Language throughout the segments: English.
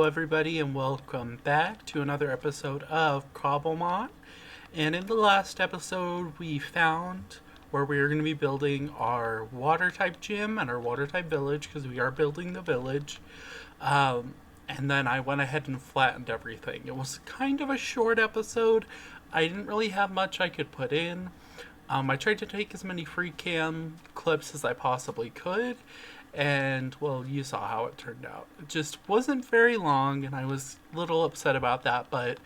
everybody, and welcome back to another episode of Cobblemon. And in the last episode, we found where we are going to be building our water type gym and our water type village because we are building the village. And then I went ahead and flattened everything. It was kind of a short episode. I didn't really have much I could put in. I tried to take as many free cam clips as I possibly could, and well, you saw how it turned out. It just wasn't very long, and I was a little upset about that, but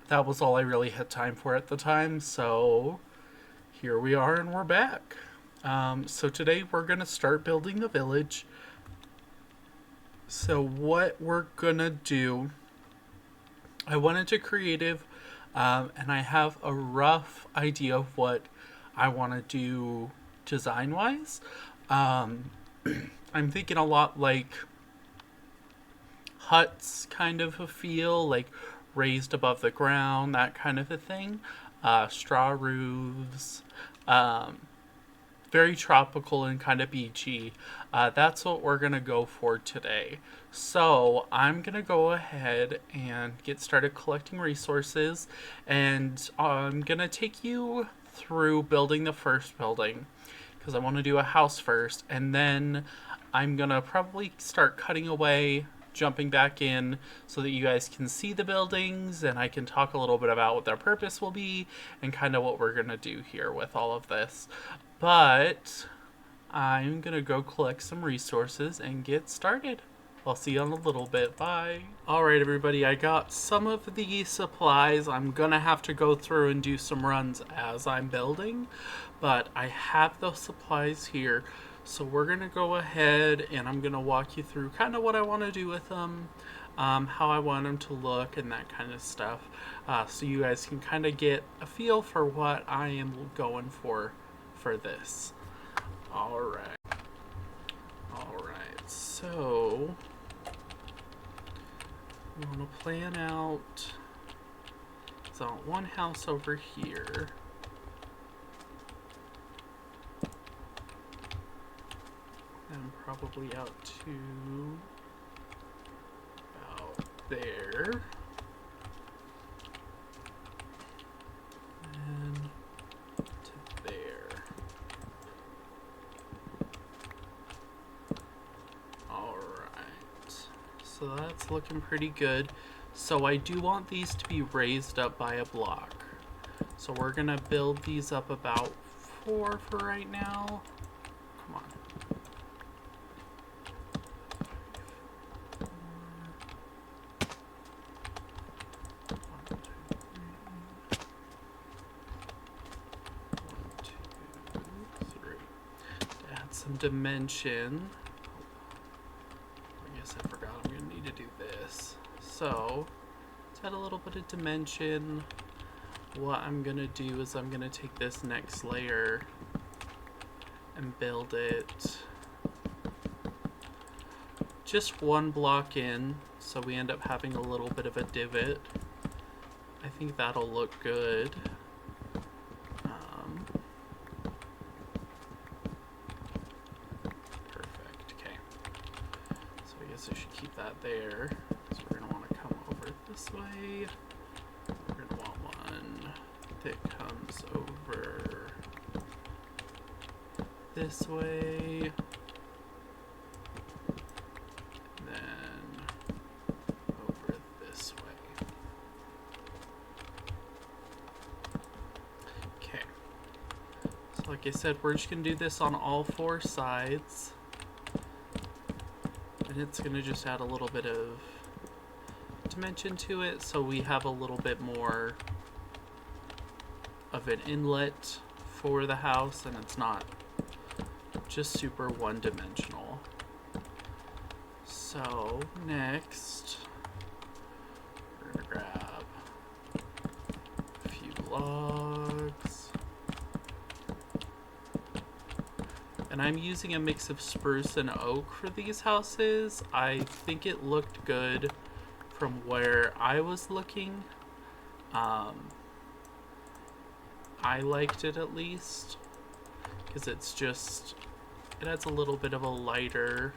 that was all I really had time for at the time, so here we are and we're back. So today we're going to start building the village. So what we're going to do, I went into creative, and I have a rough idea of what I want to do design-wise. I'm thinking a lot like huts kind of a feel, like raised above the ground, that kind of a thing. Straw roofs, very tropical and kind of beachy. That's what we're going to go for today. So I'm going to go ahead and get started collecting resources, and I'm going to take you through building the first building because I want to do a house first, and then I'm going to probably start cutting away, jumping back in so that you guys can see the buildings and I can talk a little bit about what their purpose will be and kind of what we're going to do here with all of this. But I'm going to go collect some resources and get started. I'll see you in a little bit. Bye. Alright, everybody, I got some of the supplies. I'm gonna have to go through and do some runs as I'm building, but I have those supplies here. So we're gonna go ahead and I'm gonna walk you through kind of what I want to do with them, how I want them to look, and that kind of stuff. So you guys can kind of get a feel for what I am going for this. Alright. So I want to plan out, so one house over here. And probably out to about there. And to there. Alright. So that's looking pretty good. So I do want these to be raised up by a block. So we're going to build these up about 4 for right now. Come on. 1, 2, 3. To add some dimension. I guess I forgot I'm going to need to do this. So, to add a little bit of dimension, what I'm going to do is I'm going to take this next layer and build it just 1 block in, so we end up having a little bit of a divot. I think that'll look good. Perfect, okay. So I guess I should keep that there. So we're going to want to come over this way. We're going to want one that comes over this way. And then over this way. Okay. So like I said, we're just going to do this on all 4 sides. And it's going to just add a little bit of dimension to it so we have a little bit more of an inlet for the house and it's not just super one-dimensional. So next we're going to grab a few logs, and I'm using a mix of spruce and oak for these houses. I think it looked good from where I was looking. I liked it at least because it's just, it adds a little bit of a lighter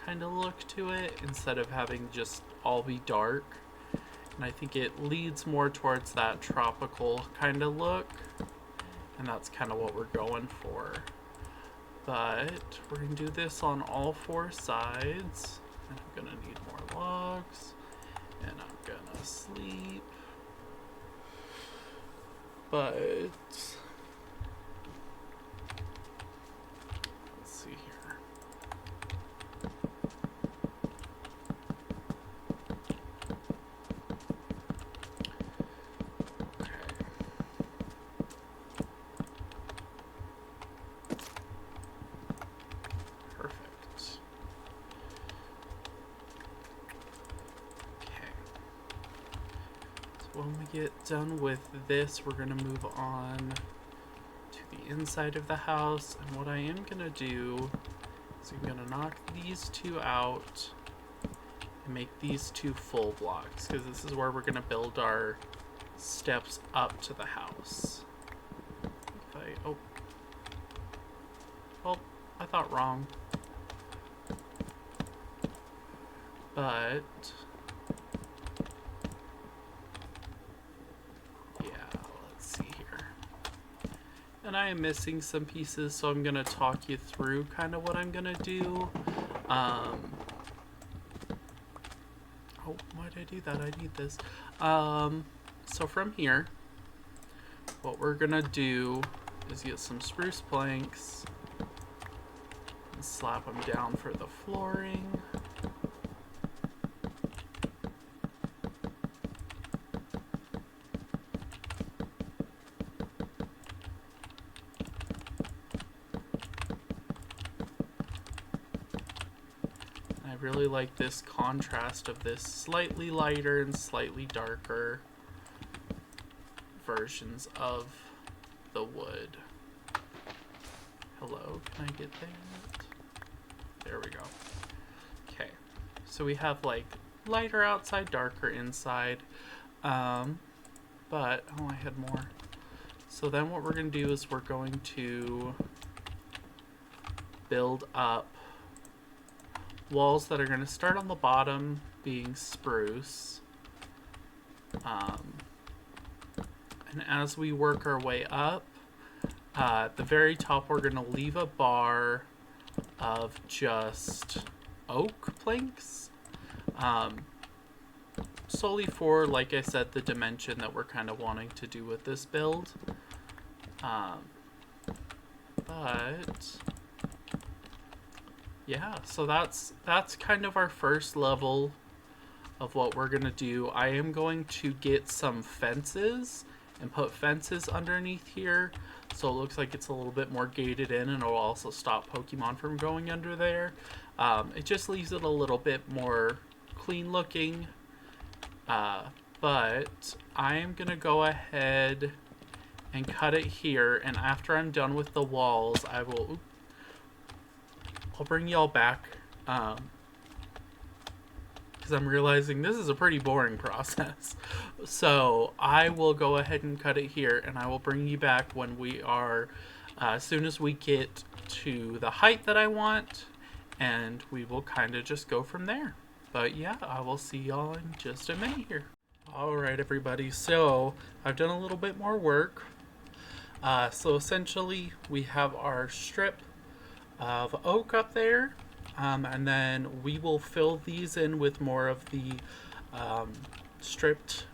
kind of look to it instead of having just all be dark. And I think it leads more towards that tropical kind of look. And that's kind of what we're going for. But we're going to do this on all 4 sides. And I'm going to need more logs. And I'm going to sleep. But let's see here. Okay. Perfect. Okay. So when we get done with this, we're going to move on to the inside of the house. And what I am going to do is I'm going to knock these 2 out and make these 2 full blocks, because this is where we're going to build our steps up to the house. If I, oh, I thought wrong. But yeah, let's see here. And I am missing some pieces, so I'm gonna talk you through kind of what I'm gonna do. Oh, why did I do that? I need this. So from here, what we're gonna do is get some spruce planks and slap them down for the flooring. I really like this contrast of this slightly lighter and slightly darker versions of the wood. Hello, can I get that? There we go. Okay, so we have like lighter outside, darker inside. But, oh, I had more. So then what we're going to do is we're going to build up walls that are going to start on the bottom being spruce. And as we work our way up, at the very top we're going to leave a bar of just oak planks. Solely for, like I said, the dimension that we're kind of wanting to do with this build. But yeah, so that's kind of our first level of what we're gonna do. I am going to get some fences and put fences underneath here, so it looks like it's a little bit more gated in, and it'll also stop Pokemon from going under there. It just leaves it a little bit more clean looking. But I am gonna go ahead and cut it here, and after I'm done with the walls, I'll bring y'all back, because I'm realizing this is a pretty boring process. So I will go ahead and cut it here, and I will bring you back when we are, as soon as we get to the height that I want, and we will kind of just go from there. But yeah, I will see y'all in just a minute here. Alright everybody, so I've done a little bit more work. So essentially we have our strip of oak up there, and then we will fill these in with more of the stripped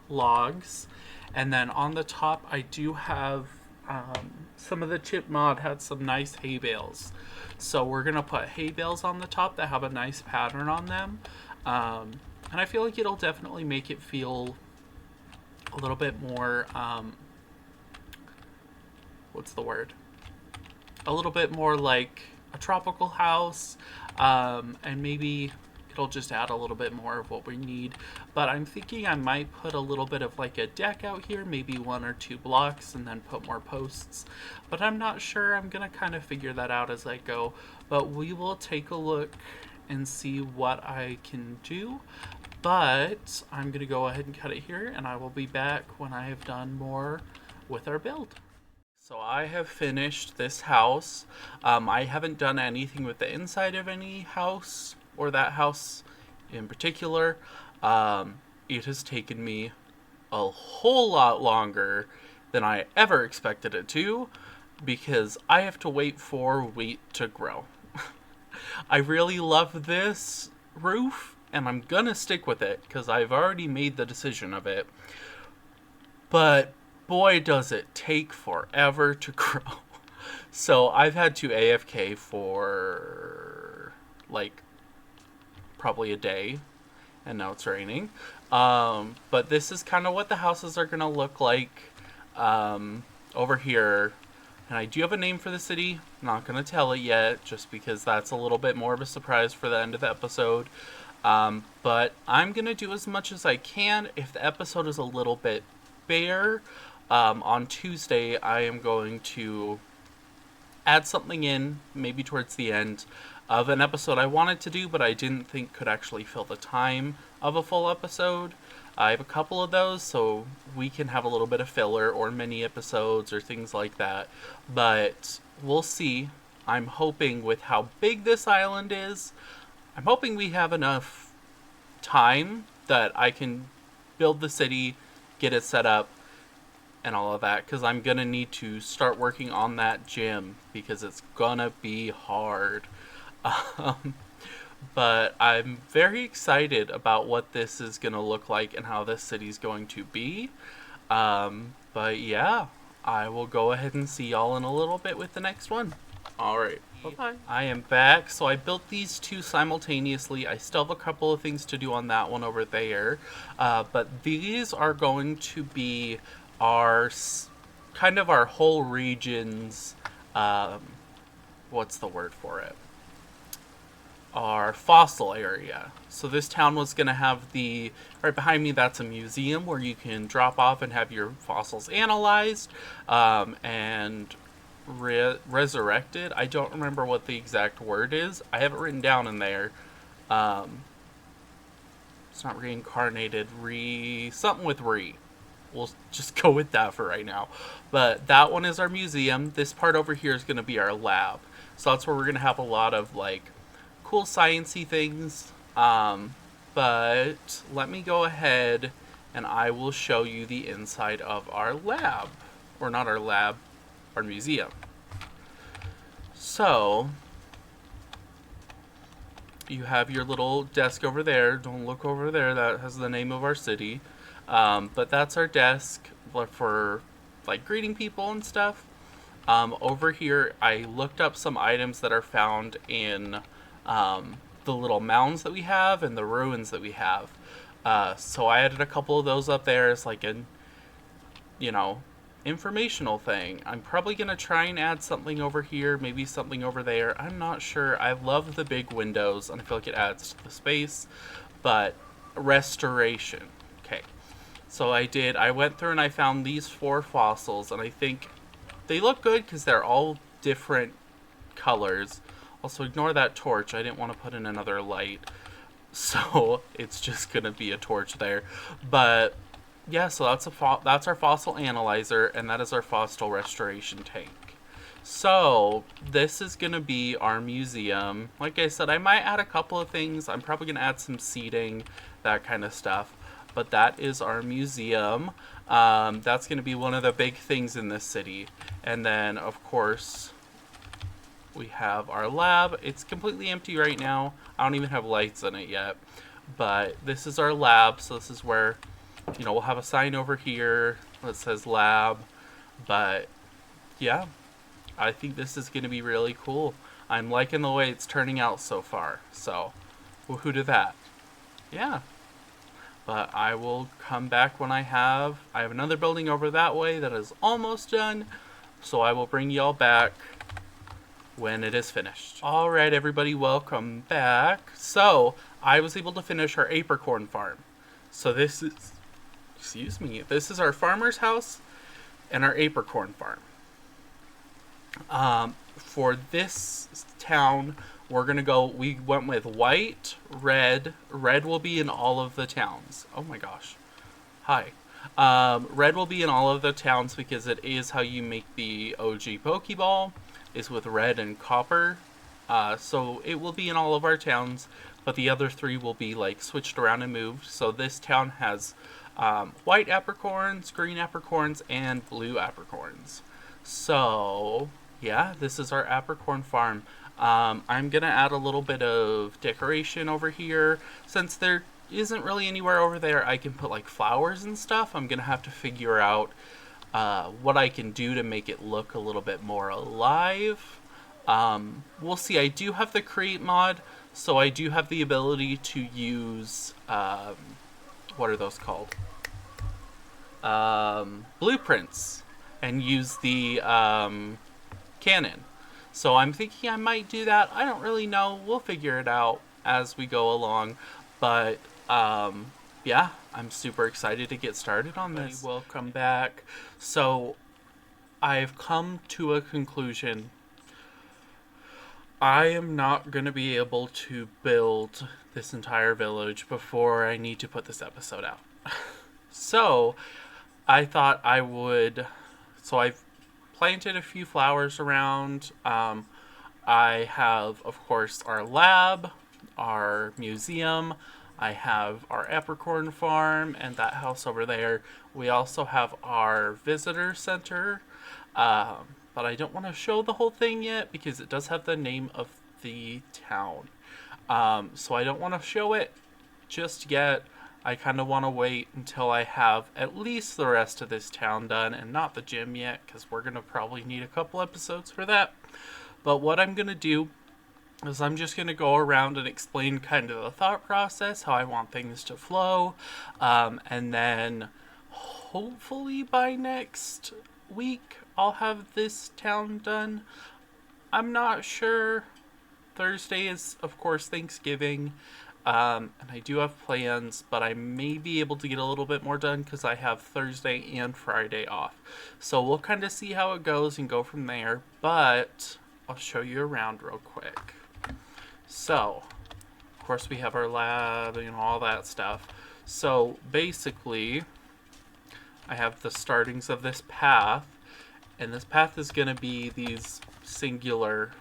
logs. And then on the top I do have some of the chip mod had some nice hay bales, so we're gonna put hay bales on the top that have a nice pattern on them, and I feel like it'll definitely make it feel a little bit more what's the word, a little bit more like a tropical house, and maybe it'll just add a little bit more of what we need. But I'm thinking I might put a little bit of like a deck out here, maybe 1 or 2 blocks, and then put more posts, but I'm not sure. I'm gonna kind of figure that out as I go, but we will take a look and see what I can do. But I'm gonna go ahead and cut it here, and I will be back when I have done more with our build. So I have finished this house. I haven't done anything with the inside of any house or that house in particular. It has taken me a whole lot longer than I ever expected it to because I have to wait for wheat to grow. I really love this roof and I'm gonna stick with it because I've already made the decision of it. But boy, does it take forever to grow. So I've had to AFK for like probably a day, and now it's raining. But this is kind of what the houses are gonna look like over here. And I do have a name for the city. I'm not gonna tell it yet, just because that's a little bit more of a surprise for the end of the episode. But I'm gonna do as much as I can. If the episode is a little bit bare, on Tuesday I am going to add something in, maybe towards the end of an episode I wanted to do, but I didn't think could actually fill the time of a full episode. I have a couple of those, so we can have a little bit of filler or mini episodes or things like that. But we'll see. I'm hoping with how big this island is, I'm hoping we have enough time that I can build the city, get it set up, and all of that, because I'm gonna need to start working on that gym because it's gonna be hard. Um, but I'm very excited about what this is gonna look like and how this city's going to be. But yeah, I will go ahead and see y'all in a little bit with the next one. Alright, bye-bye. I am back. So I built these two simultaneously. I still have a couple of things to do on that one over there. But these are going to be our kind of our whole region's what's the word for it, our fossil area. So this town was going to have the right behind me, that's a museum where you can drop off and have your fossils analyzed and resurrected. I don't remember what the exact word is. I have it written down in there. It's not reincarnated, something with we'll just go with that for right now. But that one is our museum. This part over here is going to be our lab. So that's where we're going to have a lot of like cool sciencey things. But let me go ahead and I will show you the inside of our lab. Or not our lab, our museum. So you have your little desk over there. Don't look over there. That has the name of our city. But that's our desk for like greeting people and stuff. Over here, I looked up some items that are found in the little mounds that we have and the ruins that we have. So I added a couple of those up there as like an, informational thing. I'm probably going to try and add something over here, maybe something over there. I'm not sure. I love the big windows and I feel like it adds to the space. But restoration. Okay. So I went through and I found these 4 fossils, and I think they look good because they're all different colors. Also, ignore that torch. I didn't want to put in another light. So, it's just going to be a torch there. But, yeah, so that's our fossil analyzer, and that is our fossil restoration tank. So, this is going to be our museum. Like I said, I might add a couple of things. I'm probably going to add some seating, that kind of stuff. But that is our museum. That's going to be one of the big things in this city. And then, of course, we have our lab. It's completely empty right now. I don't even have lights in it yet. But this is our lab. So this is where, we'll have a sign over here that says lab. But, yeah, I think this is going to be really cool. I'm liking the way it's turning out so far. So, woohoo to that. Yeah. But I will come back when I have another building over that way that is almost done. So I will bring y'all back when it is finished. Alright everybody, welcome back. So, I was able to finish our apricorn farm. So this is our farmer's house and our apricorn farm. For this town, we went with white, red. Red will be in all of the towns. Oh my gosh. Hi. Red will be in all of the towns because it is how you make the OG Pokeball, is with red and copper. So it will be in all of our towns, but the other 3 will be like switched around and moved. So this town has white apricorns, green apricorns, and blue apricorns. So yeah, this is our apricorn farm. I'm gonna add a little bit of decoration over here. Since there isn't really anywhere over there I can put like flowers and stuff, I'm gonna have to figure out what I can do to make it look a little bit more alive. We'll see. I do have the create mod, so I do have the ability to use what are those called? Blueprints, and use the cannon. So I'm thinking I might do that. I don't really know. We'll figure it out as we go along. But yeah, I'm super excited to get started on this. Welcome back. So I've come to a conclusion. I am not going to be able to build this entire village before I need to put this episode out. So I thought I would. So I've planted a few flowers around. I have, of course, our lab, our museum. I have our apricorn farm and that house over there. We also have our visitor center. But I don't want to show the whole thing yet because it does have the name of the town. So I don't want to show it just yet. I kind of want to wait until I have at least the rest of this town done and not the gym yet, because we're going to probably need a couple episodes for that. But what I'm going to do is I'm just going to go around and explain kind of the thought process, how I want things to flow, and then hopefully by next week I'll have this town done. I'm not sure. Thursday is, of course, Thanksgiving. And I do have plans, but I may be able to get a little bit more done because I have Thursday and Friday off. So we'll kind of see how it goes and go from there. But I'll show you around real quick. So, of course, we have our lab and all that stuff. So basically, I have the startings of this path. And this path is going to be these singular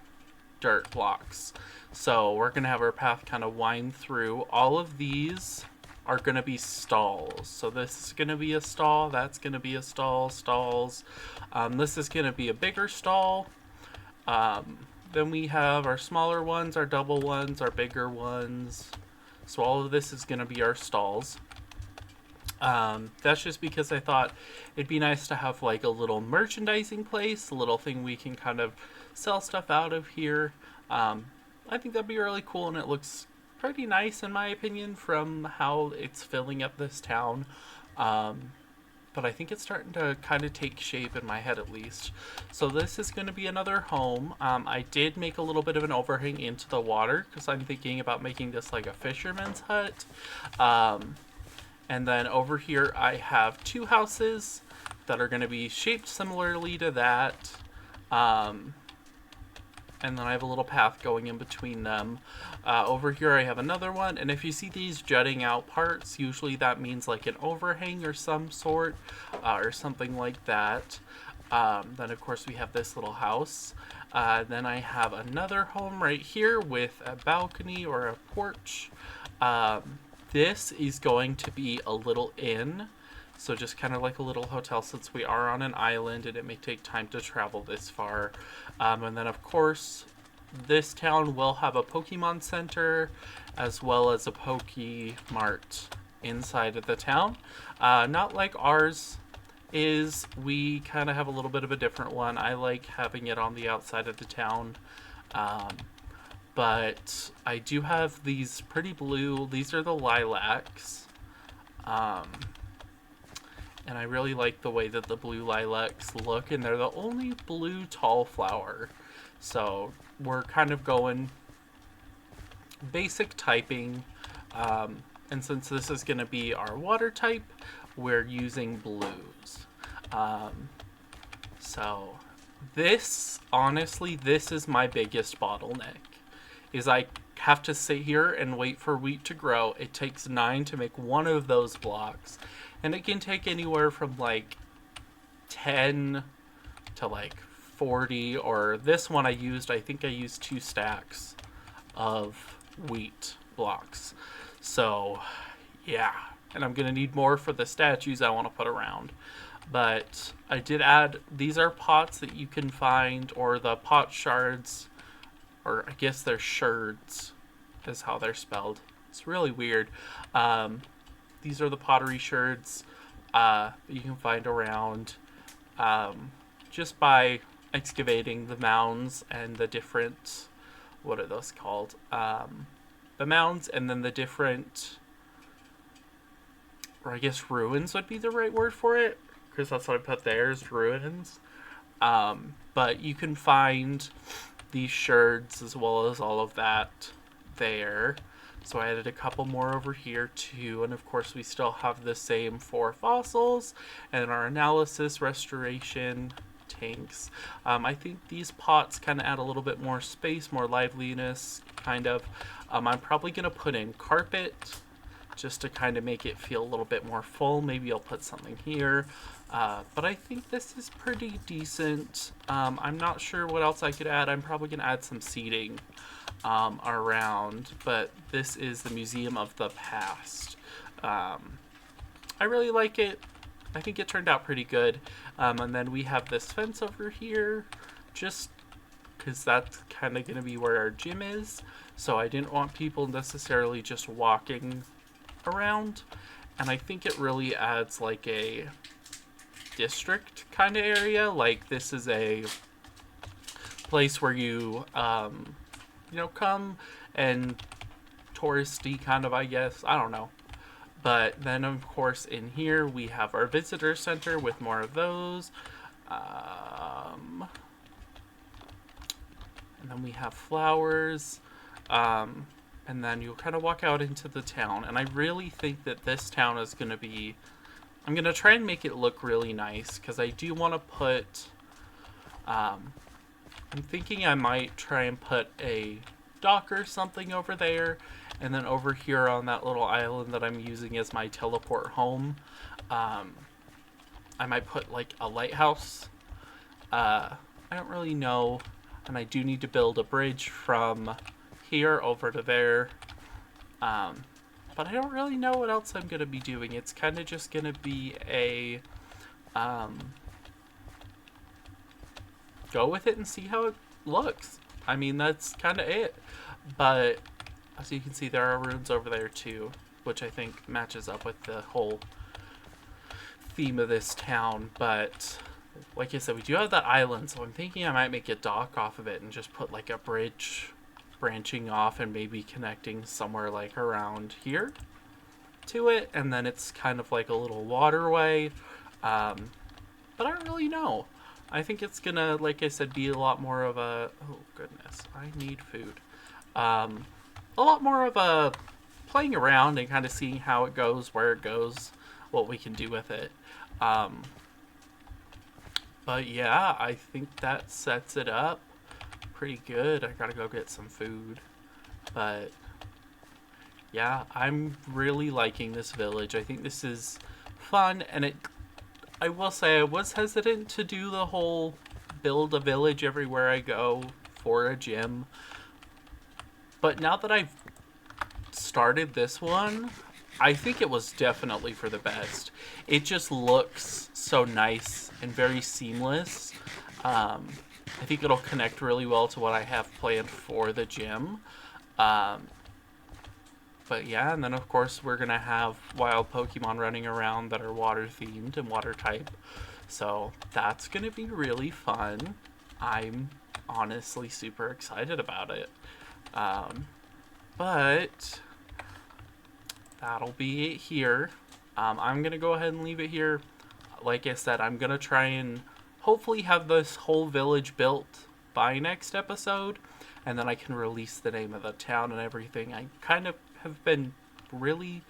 dirt blocks. So we're going to have our path kind of wind through. All of these are going to be stalls. So this is going to be a stall. That's going to be a stall. Stalls. This is going to be a bigger stall. Then we have our smaller ones, our double ones, our bigger ones. So all of this is going to be our stalls. That's just because I thought it'd be nice to have like a little merchandising place, a little thing we can kind of sell stuff out of here. I think that'd be really cool, and it looks pretty nice in my opinion from how it's filling up this town. But I think it's starting to kind of take shape in my head at least. So this is going to be another home. I did make a little bit of an overhang into the water because I'm thinking about making this like a fisherman's hut. And then over here I have 2 houses that are going to be shaped similarly to that. And then I have a little path going in between them. Over here I have another one, and if you see these jutting out parts, usually that means like an overhang or some sort, or something like that. Then of course we have this little house. Then I have another home right here with a balcony or a porch. This is going to be a little inn. So just kind of like a little hotel since we are on an island and it may take time to travel this far. And then of course, this town will have a Pokemon Center as well as a Pokemart inside of the town. Not like ours is. We kind of have a little bit of a different one. I like having it on the outside of the town. But I do have these pretty blue, these are the lilacs. And I really like the way that the blue lilacs look, and they're the only blue tall flower. So we're kind of going basic typing. And since this is going to be our water type, we're using blues. So this, honestly, this is my biggest bottleneck. Is I have to sit here and wait for wheat to grow. It takes 9 to make one of those blocks. And it can take anywhere from like 10 to like 40, or this one I think I used 2 stacks of wheat blocks. So, yeah. And I'm going to need more for the statues I want to put around. But I did add, these are pots that you can find, or the pot shards, or I guess they're sherds, is how they're spelled. It's really weird. These are the pottery sherds that you can find around just by excavating the mounds and the different, what are those called? The mounds and then the different, or I guess ruins would be the right word for it, because that's what I put there, is ruins. But you can find these sherds as well as all of that there. So I added a couple more over here too, and of course we still have the same 4 fossils and our analysis restoration tanks. I think these pots kind of add a little bit more space, more liveliness, kind of. I'm probably going to put in carpet just to kind of make it feel a little bit more full. Maybe I'll put something here. But I think this is pretty decent. I'm not sure what else I could add. I'm probably going to add some seating around, but this is the Museum of the Past. I really like it. I think it turned out pretty good. And then we have this fence over here, just because that's kind of going to be where our gym is. So I didn't want people necessarily just walking around. And I think it really adds like a district kind of area. Like this is a place where you, come and touristy kind of, I guess. I don't know. But then, of course, in here we have our visitor center with more of those. And then we have flowers. And then you'll kind of walk out into the town. And I really think that this town is going to be... I'm going to try and make it look really nice, because I do want to put... I'm thinking I might try and put a dock or something over there. And then over here on that little island that I'm using as my teleport home, I might put like a lighthouse. I don't really know. And I do need to build a bridge from here over to there. But I don't really know what else I'm going to be doing. It's kind of just going to be a... go with it and see how it looks. I mean, that's kind of it. But... as you can see, there are ruins over there too, which I think matches up with the whole theme of this town. But like I said, we do have that island, so I'm thinking I might make a dock off of it and just put like a bridge branching off and maybe connecting somewhere like around here to it. And then it's kind of like a little waterway. But I don't really know. I think it's gonna, like I said, be a lot more of a... oh goodness, I need food. A lot more of a playing around and kind of seeing how it goes, where it goes, what we can do with it. But yeah, I think that sets it up pretty good. I gotta go get some food. But yeah, I'm really liking this village. I think this is fun, and I will say I was hesitant to do the whole build a village everywhere I go for a gym. But now that I've started this one, I think it was definitely for the best. It just looks so nice and very seamless. I think it'll connect really well to what I have planned for the gym. But yeah, and then of course we're going to have wild Pokemon running around that are water themed and water type. So that's going to be really fun. I'm honestly super excited about it. But that'll be it here. I'm going to go ahead and leave it here. Like I said, I'm going to try and hopefully have this whole village built by next episode. And then I can release the name of the town and everything. I kind of have been really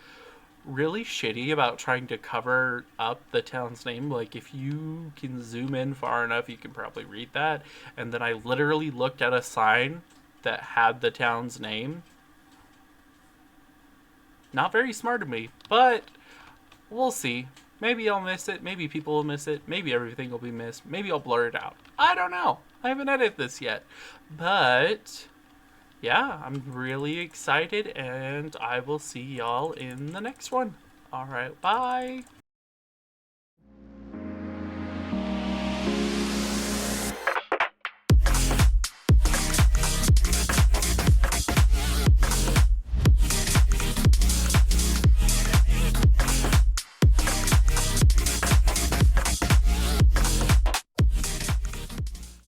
shitty about trying to cover up the town's name. Like, if you can zoom in far enough, you can probably read that. And then I literally looked at a sign that had the town's name. Not very smart of me, but we'll see. Maybe I'll miss it. Maybe people will miss it. Maybe everything will be missed. Maybe I'll blur it out. I don't know. I haven't edited this yet. But yeah, I'm really excited, and I will see y'all in the next one. All right, bye.